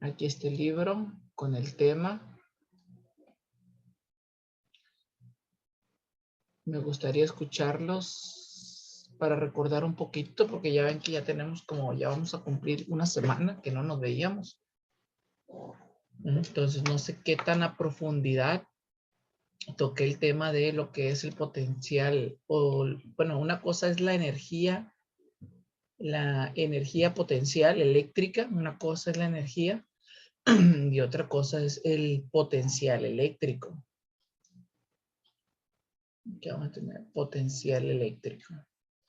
aquí este libro con el tema. Me gustaría escucharlos para recordar un poquito, porque ya ven que ya tenemos ya vamos a cumplir una semana que no nos veíamos. Entonces no sé qué tan a profundidad toqué el tema de lo que es el potencial, o bueno, una cosa es la energía potencial eléctrica, una cosa es la energía y otra cosa es el potencial eléctrico. ¿Qué vamos a tener? Potencial eléctrico.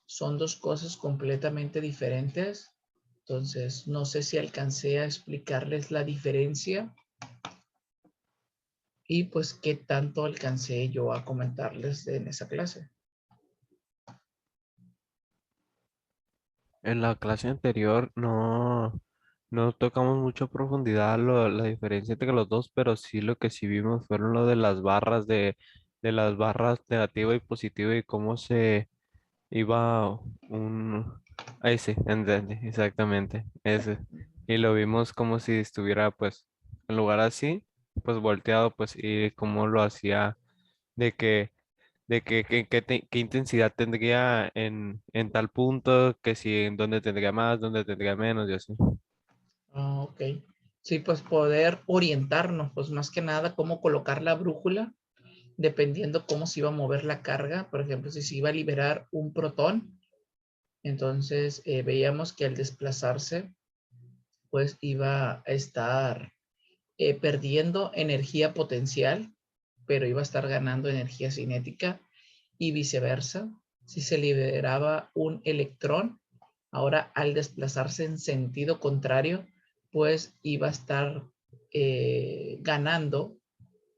Son dos cosas completamente diferentes. Entonces, no sé si alcancé a explicarles la diferencia y pues qué tanto alcancé yo a comentarles en esa clase. En la clase anterior no tocamos mucho a profundidad la diferencia entre los dos, pero sí lo que sí vimos fueron lo de las barras de las barras negativa y positiva y cómo se iba ese, entendí, exactamente, ese. Y lo vimos como si estuviera pues en lugar así, pues volteado, pues y cómo lo hacía de que qué intensidad tendría en tal punto, que si en dónde tendría más, dónde tendría menos y así. Ah, ok. Sí, pues poder orientarnos, pues más que nada cómo colocar la brújula, dependiendo cómo se iba a mover la carga. Por ejemplo, si se iba a liberar un protón, entonces veíamos que al desplazarse, pues iba a estar perdiendo energía potencial, pero iba a estar ganando energía cinética y viceversa. Si se liberaba un electrón, ahora al desplazarse en sentido contrario, pues iba a estar ganando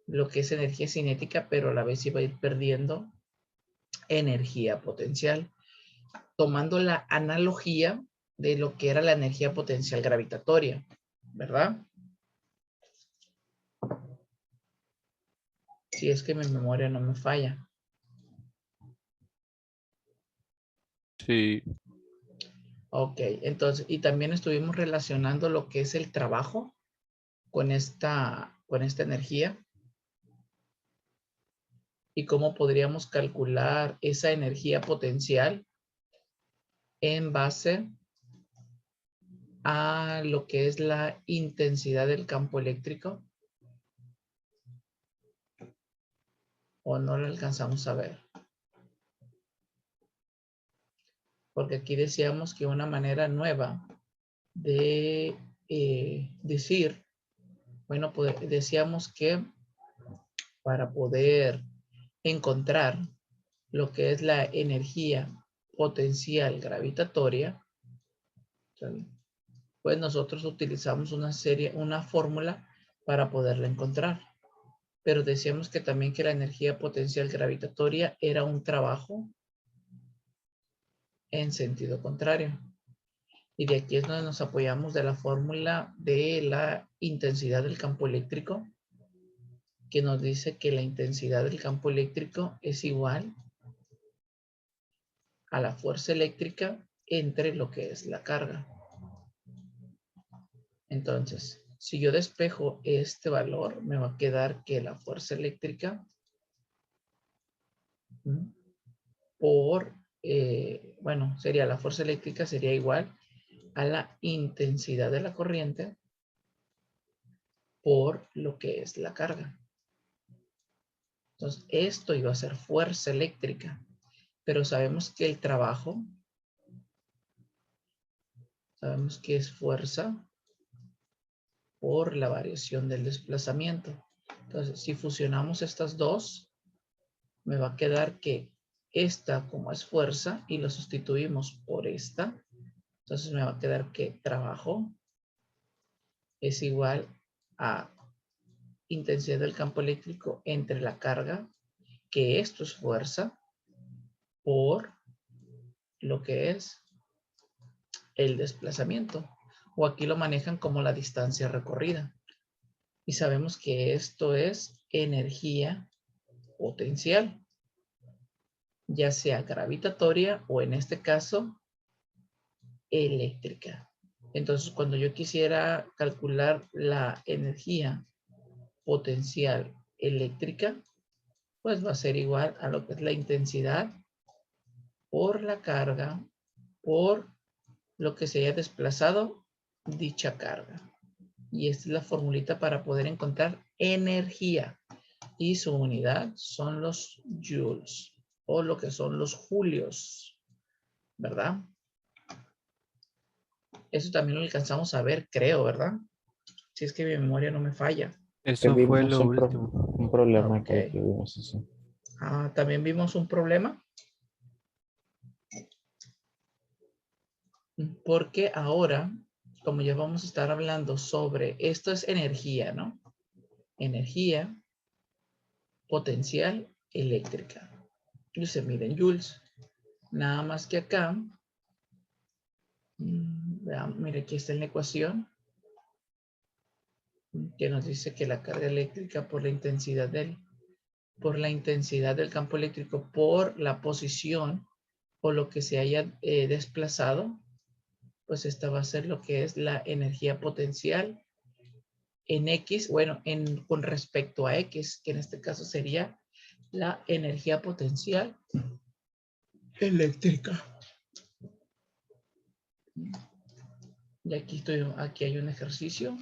lo que es energía cinética, pero a la vez iba a ir perdiendo energía potencial, tomando la analogía de lo que era la energía potencial gravitatoria, ¿verdad? Si es que mi memoria no me falla. Sí, Ok, entonces, y también estuvimos relacionando lo que es el trabajo con esta energía y cómo podríamos calcular esa energía potencial en base a lo que es la intensidad del campo eléctrico, o no lo alcanzamos a ver. Porque aquí decíamos que una manera nueva de decir, bueno, pues decíamos que para poder encontrar lo que es la energía potencial gravitatoria, pues nosotros utilizamos una fórmula para poderla encontrar. Pero decíamos que también que la energía potencial gravitatoria era un trabajo en sentido contrario. Y de aquí es donde nos apoyamos de la fórmula de la intensidad del campo eléctrico, que nos dice que la intensidad del campo eléctrico es igual a la fuerza eléctrica entre lo que es la carga. Entonces, si yo despejo este valor, me va a quedar que la fuerza eléctrica por, bueno, sería la fuerza eléctrica sería igual a la intensidad de la corriente por lo que es la carga. Entonces, esto iba a ser fuerza eléctrica, pero sabemos que el trabajo, sabemos que es fuerza por la variación del desplazamiento. Entonces, si fusionamos estas dos, me va a quedar que esta como es fuerza y lo sustituimos por esta, entonces me va a quedar que trabajo es igual a intensidad del campo eléctrico entre la carga, que esto es fuerza, por lo que es el desplazamiento. O aquí lo manejan como la distancia recorrida. Y sabemos que esto es energía potencial, ya sea gravitatoria o en este caso eléctrica. Entonces, cuando yo quisiera calcular la energía potencial eléctrica, pues va a ser igual a lo que es la intensidad por la carga por lo que se haya desplazado dicha carga. Y esta es la formulita para poder encontrar energía. Y su unidad son los joules o lo que son los julios, ¿verdad? Eso también lo alcanzamos a ver, creo, ¿verdad? Si es que mi memoria no me falla. Que Eso fue vimos lo último. un problema Ok. que vimos eso. Ah, también vimos un problema. Porque ahora, como ya vamos a estar hablando sobre, esto es energía, ¿no? Energía potencial eléctrica. Y se mide en joules. Nada más que acá, veamos, mire, aquí está en la ecuación que nos dice que la carga eléctrica por la intensidad del campo eléctrico por la posición o lo que se haya desplazado, pues esta va a ser lo que es la energía potencial en X, bueno, con respecto a X, que en este caso sería la energía potencial eléctrica. Y aquí hay un ejercicio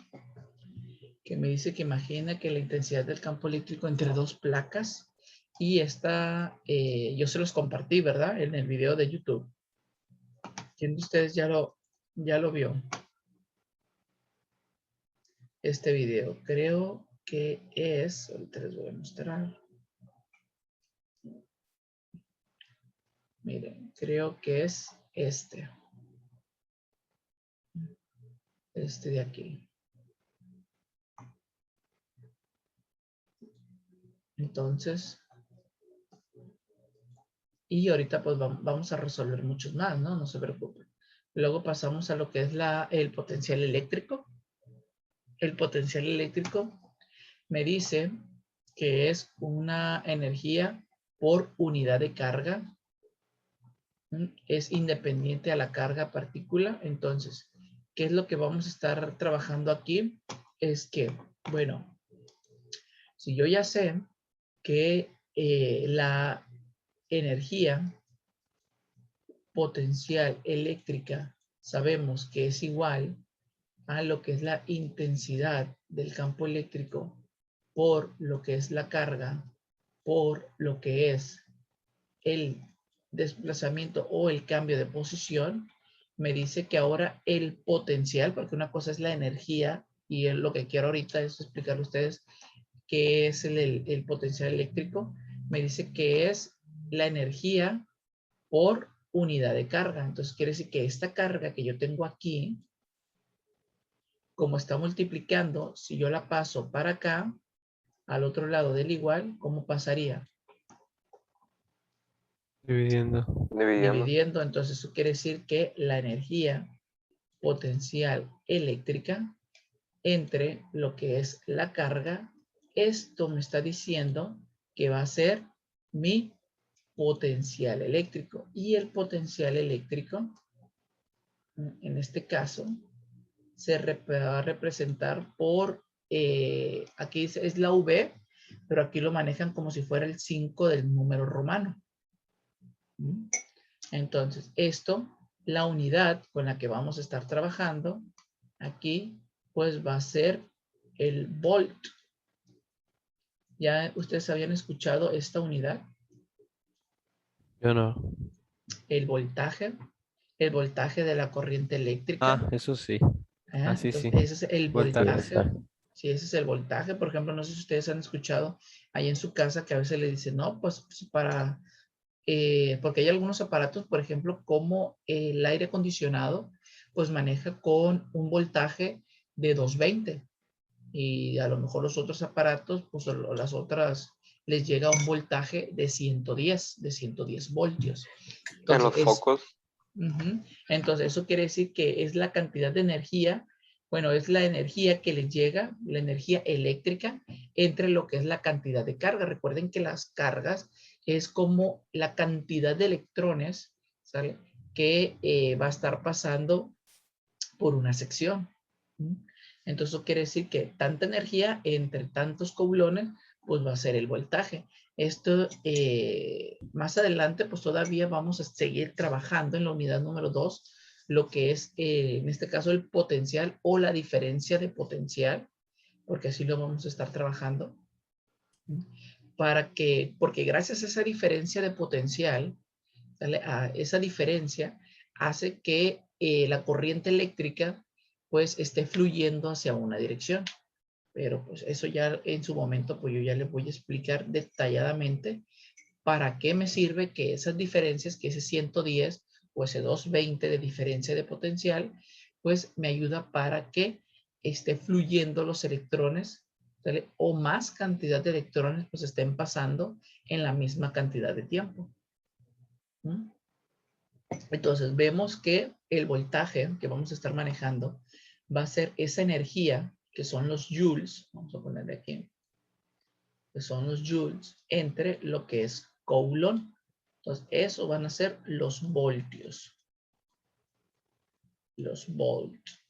que me dice que imagina que la intensidad del campo eléctrico entre dos placas y esta, yo se los compartí, ¿verdad? En el video de YouTube. ¿Quién de ustedes ya lo vio? Este video. Creo que es, ahorita les voy a mostrar. Miren, creo que es este. Este de aquí. Entonces, y ahorita pues vamos a resolver muchos más, ¿no? No se preocupen. Luego pasamos a lo que es el potencial eléctrico. El potencial eléctrico me dice que es una energía por unidad de carga. Es independiente a la carga partícula. Entonces, ¿qué es lo que vamos a estar trabajando aquí? Es que, bueno, si yo ya sé que la energía potencial eléctrica sabemos que es igual a lo que es la intensidad del campo eléctrico por lo que es la carga, por lo que es el desplazamiento o el cambio de posición, me dice que ahora el potencial, porque una cosa es la energía y lo que quiero ahorita es explicarle a ustedes qué es el potencial eléctrico, me dice que es la energía por unidad de carga. Entonces quiere decir que esta carga que yo tengo aquí, como está multiplicando, si yo la paso para acá, al otro lado del igual, ¿cómo pasaría? Dividiendo. Dividiendo. Entonces eso quiere decir que la energía potencial eléctrica entre lo que es la carga, esto me está diciendo que va a ser mi potencial eléctrico. Y el potencial eléctrico, en este caso, se va a representar por, aquí es la V, pero aquí lo manejan como si fuera el 5 del número romano. Entonces, la unidad con la que vamos a estar trabajando aquí, pues va a ser el volt. ¿Ya ustedes habían escuchado esta unidad? Yo no. El voltaje de la corriente eléctrica. Ah, eso sí. Ah, sí, Entonces, sí. ese es el Voltaje, sí. voltaje. Sí, ese es el voltaje. Por ejemplo, no sé si ustedes han escuchado ahí en su casa que a veces le dicen, no, pues para, porque hay algunos aparatos, por ejemplo, como el aire acondicionado, pues maneja con un voltaje de 220. Y a lo mejor los otros aparatos, pues las otras les llega un voltaje de 110 voltios. Entonces, en los focos. Entonces, eso quiere decir que es la cantidad de energía, bueno, es la energía que les llega, la energía eléctrica, entre lo que es la cantidad de carga. Recuerden que las cargas es como la cantidad de electrones, ¿sale? Que va a estar pasando por una sección. Entonces eso quiere decir que tanta energía entre tantos coulones, pues va a ser el voltaje. Esto más adelante, pues todavía vamos a seguir trabajando en la unidad número 2, lo que es en este caso el potencial o la diferencia de potencial, porque así lo vamos a estar trabajando. Porque gracias a esa diferencia de potencial, ¿sale? A esa diferencia hace que la corriente eléctrica pues esté fluyendo hacia una dirección. Pero pues eso ya en su momento pues yo ya les voy a explicar detalladamente para qué me sirve que esas diferencias, que ese 110 o ese 220 de diferencia de potencial, pues me ayuda para que esté fluyendo los electrones, ¿sale? O más cantidad de electrones pues estén pasando en la misma cantidad de tiempo. Entonces vemos que el voltaje que vamos a estar manejando va a ser esa energía que son los joules, vamos a ponerle aquí, que son los joules entre lo que es coulomb. Entonces eso van a ser los voltios, los volts.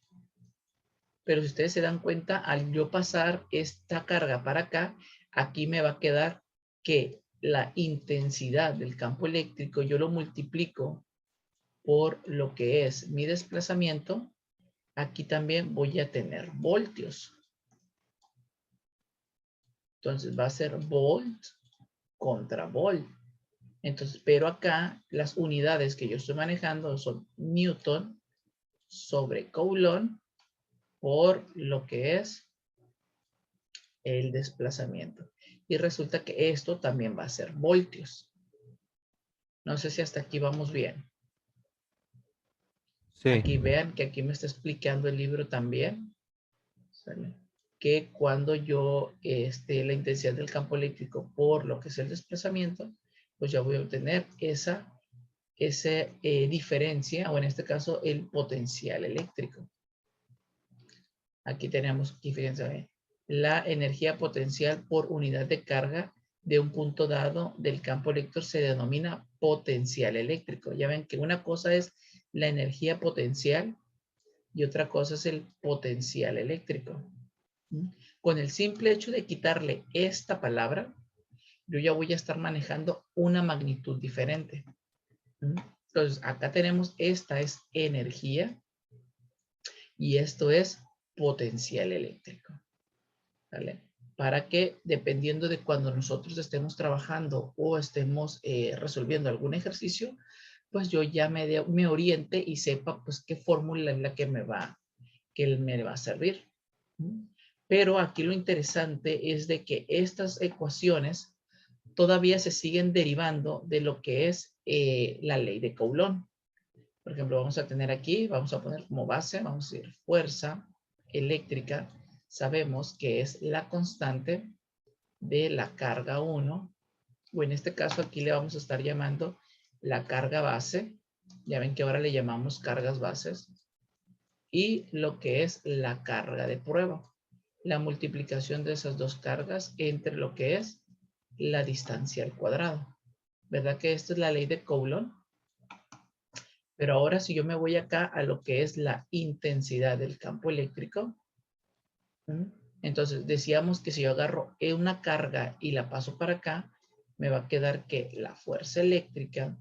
Pero si ustedes se dan cuenta, al yo pasar esta carga para acá, aquí me va a quedar que la intensidad del campo eléctrico yo lo multiplico por lo que es mi desplazamiento. Aquí también voy a tener voltios. Entonces va a ser volt contra volt. Entonces, pero acá las unidades que yo estoy manejando son Newton sobre Coulomb por lo que es el desplazamiento. Y resulta que esto también va a ser voltios. No sé si hasta aquí vamos bien. Sí. Aquí vean que aquí me está explicando el libro también, ¿sale? Que cuando yo la intensidad del campo eléctrico por lo que es el desplazamiento, pues ya voy a obtener esa diferencia, o en este caso el potencial eléctrico. Aquí tenemos diferencia. La energía potencial por unidad de carga de un punto dado del campo eléctrico se denomina potencial eléctrico. Ya ven que una cosa es la energía potencial y otra cosa es el potencial eléctrico. Con el simple hecho de quitarle esta palabra, yo ya voy a estar manejando una magnitud diferente. Entonces, acá tenemos, esta es energía y esto es potencial eléctrico. ¿Vale? Para que, dependiendo de cuando nosotros estemos trabajando o estemos resolviendo algún ejercicio, pues yo ya me oriente y sepa pues qué fórmula es la que me va a servir. Pero aquí lo interesante es de que estas ecuaciones todavía se siguen derivando de lo que es la ley de Coulomb. Por ejemplo, vamos a tener aquí, vamos a poner como base, vamos a decir fuerza eléctrica. Sabemos que es la constante de la carga 1, o en este caso aquí le vamos a estar llamando la carga base. Ya ven que ahora le llamamos cargas bases. Y lo que es la carga de prueba. La multiplicación de esas dos cargas entre lo que es la distancia al cuadrado. ¿Verdad que esta es la ley de Coulomb? Pero ahora si yo me voy acá a lo que es la intensidad del campo eléctrico, entonces decíamos que si yo agarro una carga y la paso para acá, me va a quedar que la fuerza eléctrica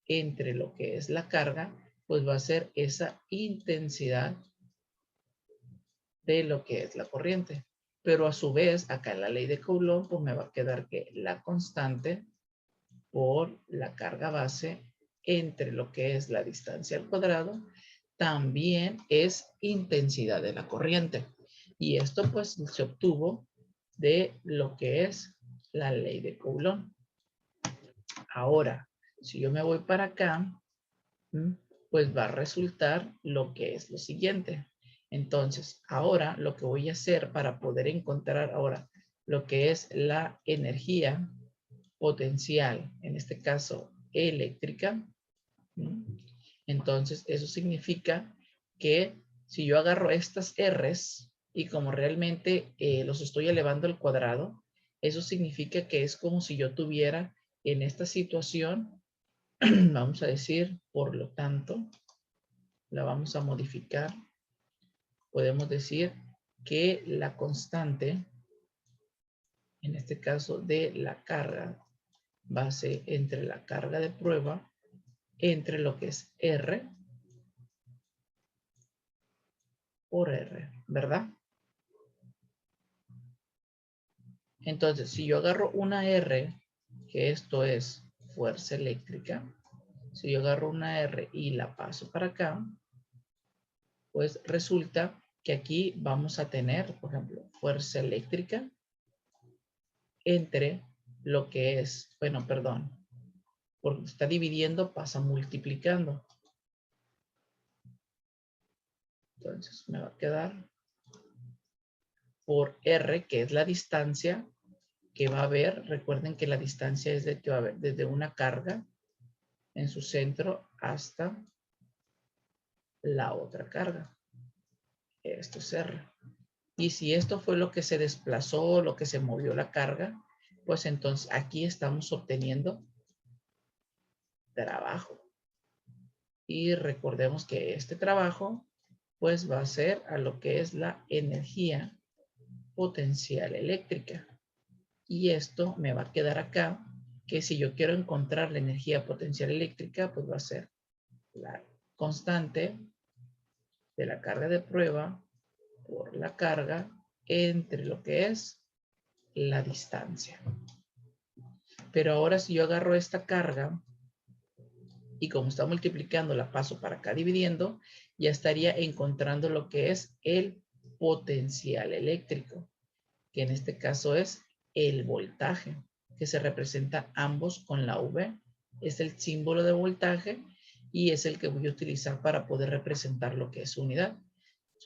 entre lo que es la carga, pues va a ser esa intensidad de lo que es la corriente. Pero a su vez, acá en la ley de Coulomb, pues me va a quedar que la constante por la carga base entre lo que es la distancia al cuadrado, también es intensidad de la corriente. Y esto pues se obtuvo de lo que es la ley de Coulomb. Ahora, si yo me voy para acá, pues va a resultar lo que es lo siguiente. Entonces, ahora lo que voy a hacer para poder encontrar ahora lo que es la energía potencial, en este caso eléctrica, entonces eso significa que si yo agarro estas R's y como realmente los estoy elevando al cuadrado, eso significa que es como si yo tuviera en esta situación, vamos a decir, por lo tanto, la vamos a modificar podemos decir que la constante, en este caso de la carga, va a ser entre la carga de prueba, entre lo que es R por R, ¿verdad? Entonces, si yo agarro una R, que esto es fuerza eléctrica, si yo agarro una R y la paso para acá, pues resulta que aquí vamos a tener, por ejemplo, fuerza eléctrica entre lo que es, bueno, perdón, porque está dividiendo, pasa multiplicando. Entonces me va a quedar por R, que es la distancia que va a haber. Recuerden que la distancia es de que va a haber desde una carga en su centro hasta la otra carga. Esto es R. Y si esto fue lo que se desplazó, lo que se movió la carga, pues entonces aquí estamos obteniendo trabajo. Y recordemos que este trabajo pues va a ser a lo que es la energía potencial eléctrica. Y esto me va a quedar acá, que si yo quiero encontrar la energía potencial eléctrica, pues va a ser la constante de la carga de prueba por la carga entre lo que es la distancia. Pero ahora si yo agarro esta carga y como está multiplicando la paso para acá dividiendo, ya estaría encontrando lo que es el potencial eléctrico, que en este caso es el voltaje, que se representa ambos con la V. Es el símbolo de voltaje y es el que voy a utilizar para poder representar lo que es unidad.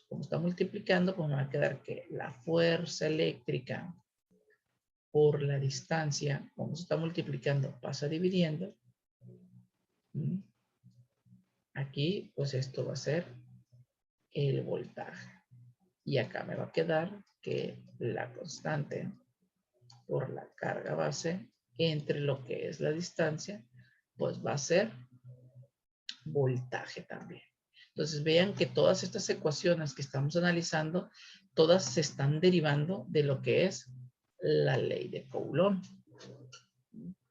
Como está multiplicando, pues me va a quedar que la fuerza eléctrica por la distancia, como se está multiplicando, pasa dividiendo. Aquí, pues esto va a ser el voltaje. Y acá me va a quedar que la constante por la carga base entre lo que es la distancia, pues va a ser voltaje también. Entonces vean que todas estas ecuaciones que estamos analizando, todas se están derivando de lo que es la ley de Coulomb.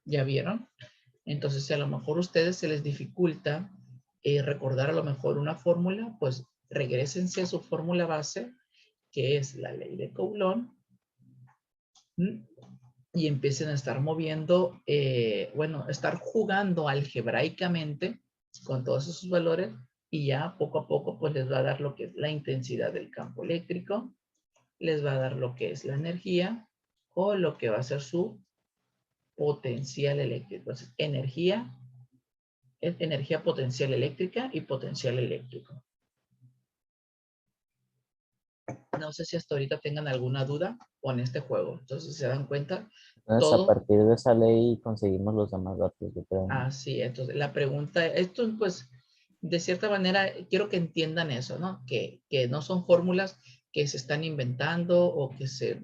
¿Ya vieron? Entonces, si a lo mejor a ustedes se les dificulta recordar a lo mejor una fórmula, pues regrésense a su fórmula base, que es la ley de Coulomb, y empiecen a estar moviendo, bueno, estar jugando algebraicamente con todos esos valores y ya poco a poco pues les va a dar lo que es la intensidad del campo eléctrico, les va a dar lo que es la energía o lo que va a ser su potencial eléctrico. Entonces, energía potencial eléctrica y potencial eléctrico. No sé si hasta ahorita tengan alguna duda con este juego. Entonces, se dan cuenta, Entonces, a todo partir de esa ley conseguimos los demás datos, yo creo. así. Entonces, la pregunta, esto pues, de cierta manera, quiero que entiendan eso, ¿no? Que no son fórmulas que se están inventando o que se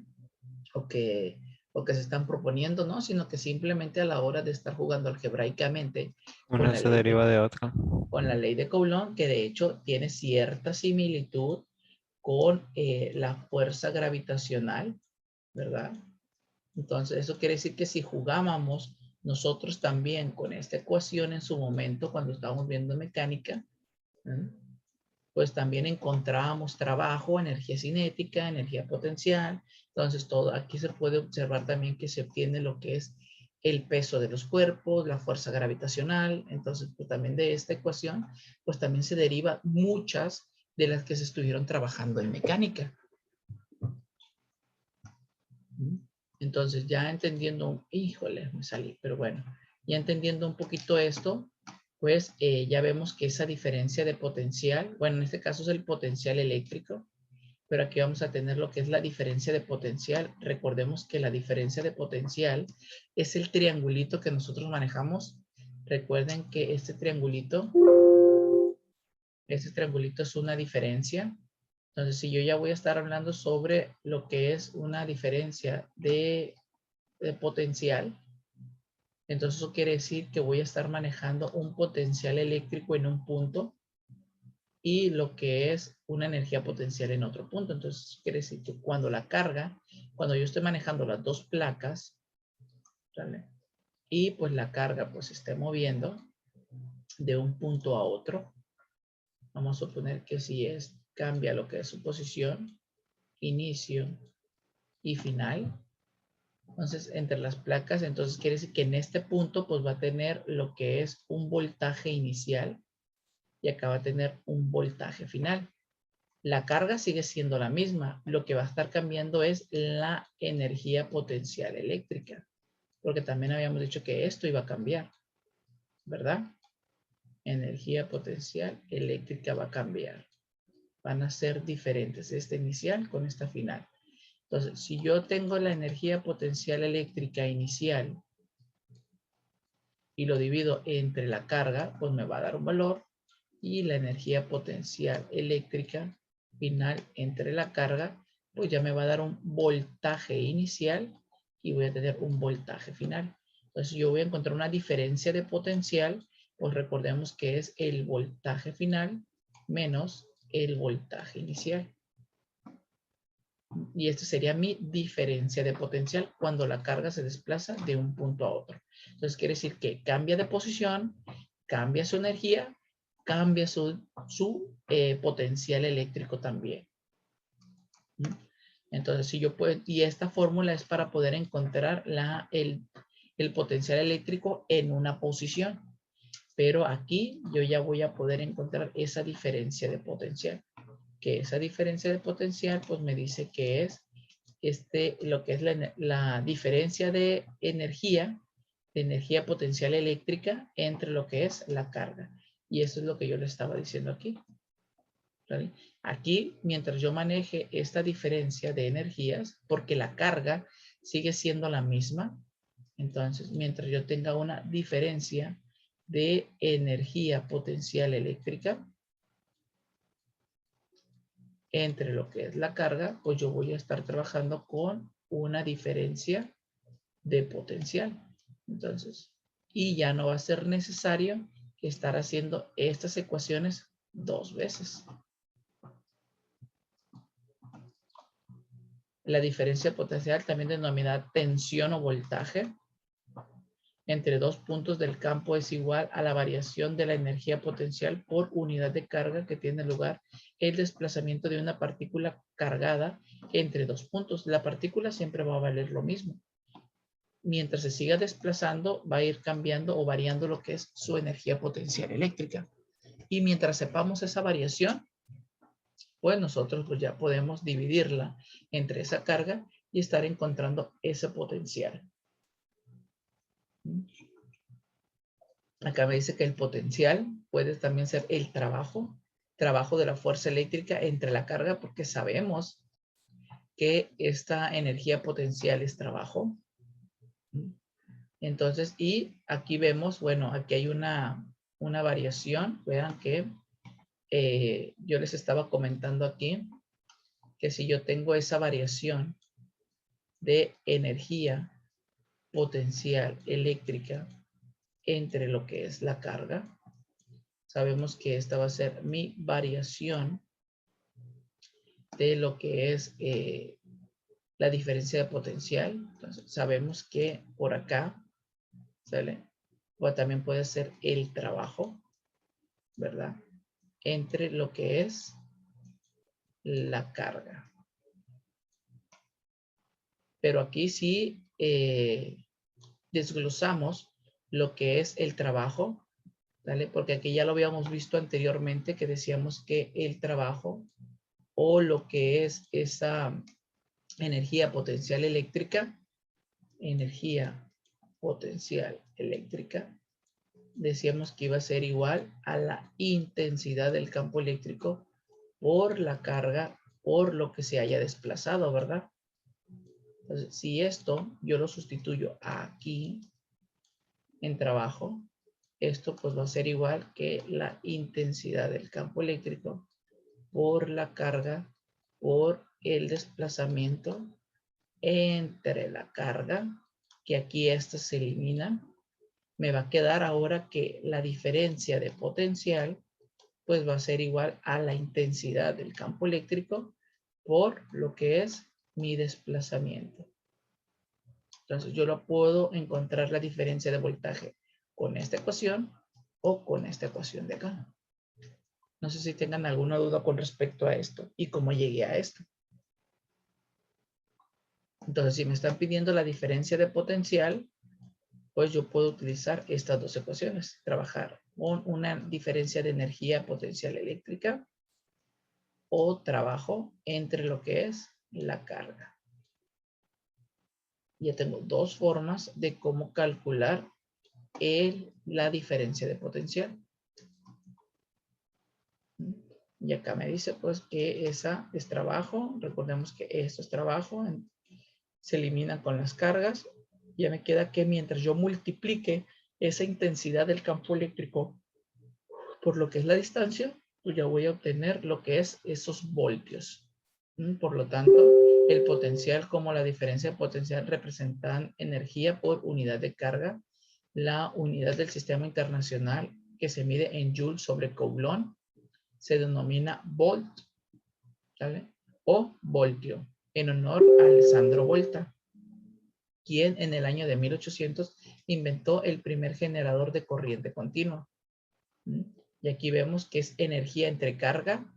están proponiendo, ¿no? Sino que simplemente a la hora de estar jugando algebraicamente con Una se deriva de otra. con la ley de Coulomb, que de hecho tiene cierta similitud con la fuerza gravitacional, ¿verdad? Entonces, eso quiere decir que si jugábamos nosotros también con esta ecuación en su momento, cuando estábamos viendo mecánica, pues también encontrábamos trabajo, energía cinética, energía potencial. Entonces, todo aquí se puede observar también que se obtiene lo que es el peso de los cuerpos, la fuerza gravitacional. Entonces, pues también de esta ecuación, pues también se deriva muchas de las que se estuvieron trabajando en mecánica. Entonces, ya entendiendo, híjole, me salí, pero bueno, ya entendiendo un poquito esto, pues ya vemos que esa diferencia de potencial, bueno, en este caso es el potencial eléctrico, pero aquí vamos a tener lo que es la diferencia de potencial. Recordemos que la diferencia de potencial es el triangulito que nosotros manejamos. Recuerden que este triangulito es una diferencia. Entonces, si yo ya voy a estar hablando sobre lo que es una diferencia de potencial, entonces eso quiere decir que voy a estar manejando un potencial eléctrico en un punto y lo que es una energía potencial en otro punto. Entonces, quiere decir que cuando yo estoy manejando las dos placas, ¿vale? Y pues la carga pues se esté moviendo de un punto a otro. Vamos a suponer que si cambia lo que es su posición, inicio y final. Entonces, entre las placas, entonces quiere decir que en este punto pues va a tener lo que es un voltaje inicial y acá va a tener un voltaje final. La carga sigue siendo la misma. Lo que va a estar cambiando es la energía potencial eléctrica. Porque también habíamos dicho que esto iba a cambiar, ¿verdad? Energía potencial eléctrica va a cambiar. Van a ser diferentes, esta inicial con esta final. Entonces, si yo tengo la energía potencial eléctrica inicial y lo divido entre la carga, pues me va a dar un valor. Y la energía potencial eléctrica final entre la carga, pues ya me va a dar un voltaje inicial y voy a tener un voltaje final. Entonces yo voy a encontrar una diferencia de potencial, pues recordemos que es el voltaje final menos el voltaje inicial. Y esta sería mi diferencia de potencial cuando la carga se desplaza de un punto a otro. Entonces quiere decir que cambia de posición, cambia su energía, cambia su potencial eléctrico también. Entonces, si yo puedo, y esta fórmula es para poder encontrar el potencial eléctrico en una posición. Pero aquí yo ya voy a poder encontrar esa diferencia de potencial. Que esa diferencia de potencial, pues me dice que es lo que es la diferencia de energía potencial eléctrica entre lo que es la carga. Y eso es lo que yo le estaba diciendo aquí. ¿Vale? Aquí, mientras yo maneje esta diferencia de energías, porque la carga sigue siendo la misma, entonces, mientras yo tenga una diferencia de energía potencial eléctrica entre lo que es la carga, pues yo voy a estar trabajando con una diferencia de potencial. Entonces, y ya no va a ser necesario estar haciendo estas ecuaciones dos veces. La diferencia potencial, también denominada tensión o voltaje, entre dos puntos del campo es igual a la variación de la energía potencial por unidad de carga que tiene lugar el desplazamiento de una partícula cargada entre dos puntos. La partícula siempre va a valer lo mismo. Mientras se siga desplazando, va a ir cambiando o variando lo que es su energía potencial eléctrica. Y mientras sepamos esa variación, pues nosotros pues ya podemos dividirla entre esa carga y estar encontrando ese potencial. Acá me dice que el potencial puede también ser el trabajo de la fuerza eléctrica entre la carga, porque sabemos que esta energía potencial es trabajo. Entonces, y aquí vemos, bueno, aquí hay una variación. Vean que yo les estaba comentando aquí que si yo tengo esa variación de energía potencial eléctrica entre lo que es la carga, sabemos que esta va a ser mi variación de lo que es la diferencia de potencial. Entonces, sabemos que por acá, ¿sale? O también puede ser el trabajo, ¿verdad? Entre lo que es la carga. Pero aquí sí desglosamos lo que es el trabajo, ¿vale? Porque aquí ya lo habíamos visto anteriormente que decíamos que el trabajo o lo que es esa energía potencial eléctrica, decíamos que iba a ser igual a la intensidad del campo eléctrico por la carga, por lo que se haya desplazado, ¿verdad? Entonces, si esto yo lo sustituyo aquí en trabajo, esto pues va a ser igual que la intensidad del campo eléctrico por la carga, por el desplazamiento entre la carga, que aquí esta se elimina. Me va a quedar ahora que la diferencia de potencial pues va a ser igual a la intensidad del campo eléctrico por lo que es mi desplazamiento. Entonces yo lo puedo encontrar la diferencia de voltaje con esta ecuación o con esta ecuación de acá. No sé si tengan alguna duda con respecto a esto y cómo llegué a esto. Entonces, si me están pidiendo la diferencia de potencial, pues yo puedo utilizar estas dos ecuaciones. Trabajar con una diferencia de energía potencial eléctrica o trabajo entre lo que es la carga. Ya tengo dos formas de cómo calcular la diferencia de potencial. Y acá me dice pues que esa es trabajo. Recordemos que esto es trabajo. Se eliminan con las cargas. Ya me queda que mientras yo multiplique esa intensidad del campo eléctrico por lo que es la distancia, pues ya voy a obtener lo que es esos voltios. Por lo tanto, el potencial como la diferencia de potencial representan energía por unidad de carga. La unidad del sistema internacional que se mide en Joule sobre Coulomb se denomina volt, ¿vale? O voltio, en honor a Alessandro Volta, quien en el año de 1800 inventó el primer generador de corriente continua. Y aquí vemos que es energía entre carga.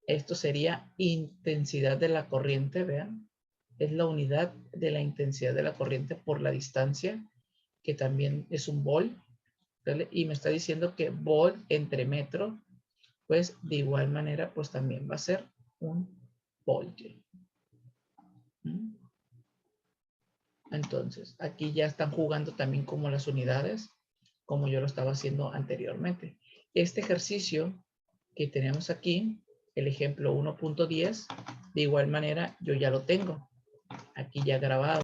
Esto sería intensidad de la corriente, vean. Es la unidad de la intensidad de la corriente por la distancia, que también es un volt, ¿vale? Y me está diciendo que volt entre metro, pues de igual manera, pues también va a ser un voltio. Entonces, aquí ya están jugando también como las unidades, como yo lo estaba haciendo anteriormente. Este ejercicio que tenemos aquí, el ejemplo 1.10, de igual manera yo ya lo tengo aquí ya grabado.